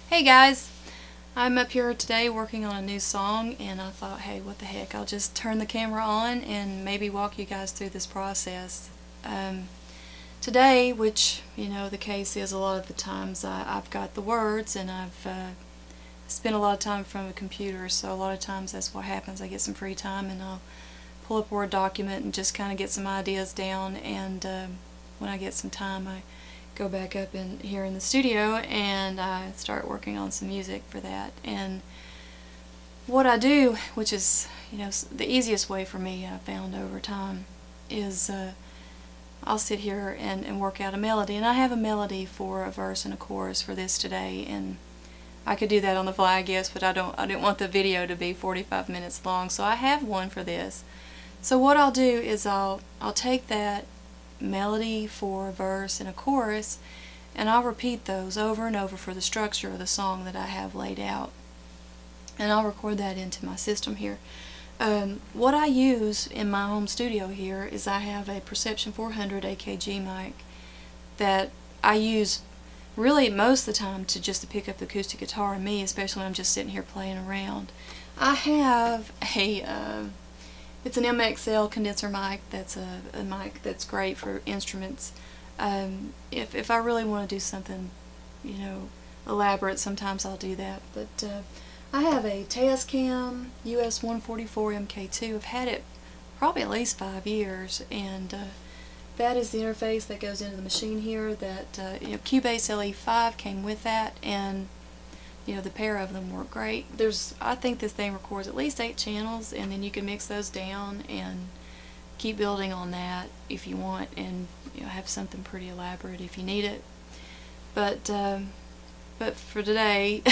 Hey guys, I'm up here today working on a new song, and I thought, hey, what the heck, I'll just turn the camera on and maybe walk you guys through this process. Today, which, the case is a lot of the times I've got the words and I've spent a lot of time in front of a computer, so a lot of times that's what happens. I get some free time and I'll pull up a Word document and just kind of get some ideas down, and when I get some time I go back up in here in the studio and I start working on some music for that. And what I do, which is the easiest way for me, I found over time, is I'll sit here and work out a melody, and I have a melody for a verse and a chorus for this today, and I could do that on the fly, I guess, but I didn't want the video to be 45 minutes long, so I have one for this. So what I'll do is I'll take that melody for a verse and a chorus, and I'll repeat those over and over for the structure of the song that I have laid out, and I'll record that into my system here. What I use in my home studio here is I have a Perception 400 AKG mic that I use really most of the time to pick up the acoustic guitar, and me, especially when I'm just sitting here playing around. I have a it's an MXL condenser mic. That's a mic that's great for instruments. If I really want to do something, elaborate, sometimes I'll do that. But I have a Tascam US 144 MK2. I've had it probably at least 5 years, and that is the interface that goes into the machine here. That Cubase LE5 came with that, and the pair of them work great. I think this thing records at least 8 channels, and then you can mix those down and keep building on that if you want, and have something pretty elaborate if you need it. But for today,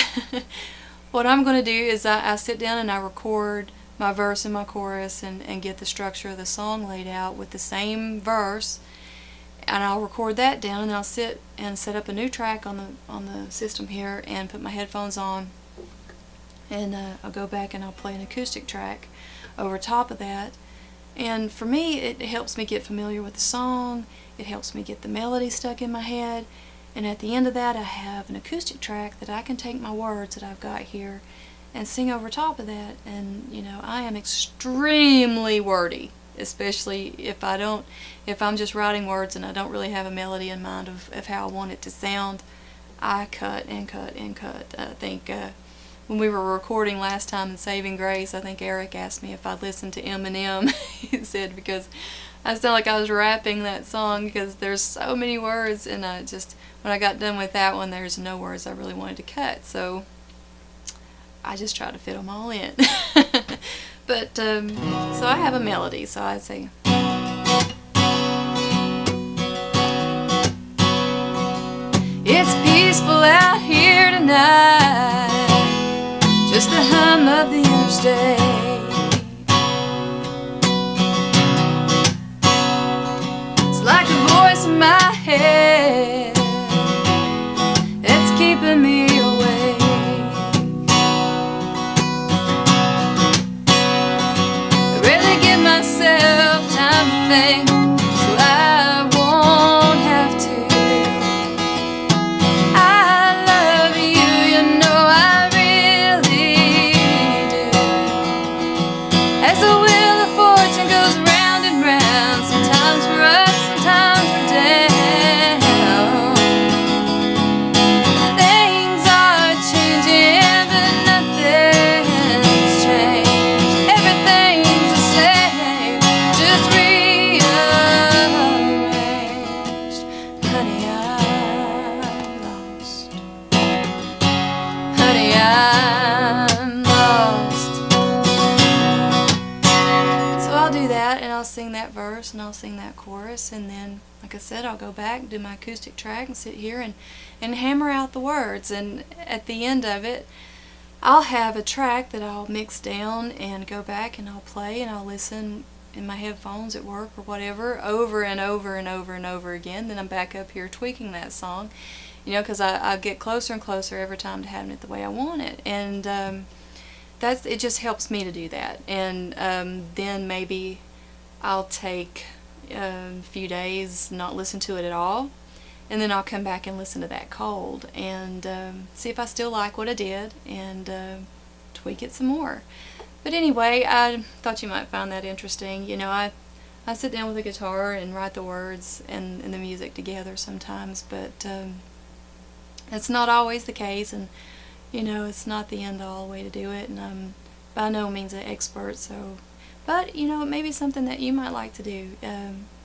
what I'm going to do is I sit down and I record my verse and my chorus and get the structure of the song laid out with the same verse, and I'll record that down, and then I'll sit and set up a new track on the system here and put my headphones on, and I'll go back and I'll play an acoustic track over top of that. And for me, it helps me get familiar with the song, it helps me get the melody stuck in my head, and at the end of that I have an acoustic track that I can take my words that I've got here and sing over top of that. And I am extremely wordy, especially if I'm just writing words and I don't really have a melody in mind of how I want it to sound. I cut and cut and cut. I think when we were recording last time in Saving Grace, I think Eric asked me if I'd listened to Eminem. He said, because I sound like I was rapping that song because there's so many words, and when I got done with that one, there's no words I really wanted to cut, so I just tried to fit them all in. But so I have a melody, so I'd say, it's peaceful out here tonight, just the hum of the interstate. It's like a voice in my head that's keeping me awake. I really give myself time to think, so I won't have to. I love you, I really do. As the wheel of fortune goes round and round, sometimes we're up, sometimes we're down. Things are changing, but nothing's changed. Everything's the same, just rearranged. Honey, I'm lost. Honey, I'm lost. So I'll do that, and I'll sing that verse, and I'll sing that chorus, and then, like I said, I'll go back and do my acoustic track and sit here and hammer out the words. And at the end of it, I'll have a track that I'll mix down and go back and I'll play, and I'll listen in my headphones at work or whatever over and over and over and over again. Then I'm back up here tweaking that song, because I get closer and closer every time to having it the way I want it. And it just helps me to do that. And then maybe I'll take a few days, not listen to it at all, and then I'll come back and listen to that cold and see if I still like what I did, and tweak it some more. But anyway, I thought you might find that interesting. You know, I sit down with a guitar and write the words and the music together sometimes, but it's not always the case, and you know, it's not the end-all way to do it, and I'm by no means an expert, so, but you know, it may be something that you might like to do.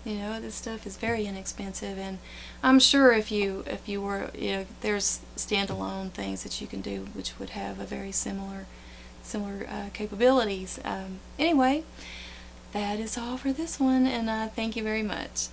You know, this stuff is very inexpensive, and I'm sure if you were, you know, there's standalone things that you can do which would have a very similar capabilities. Anyway, that is all for this one, and thank you very much.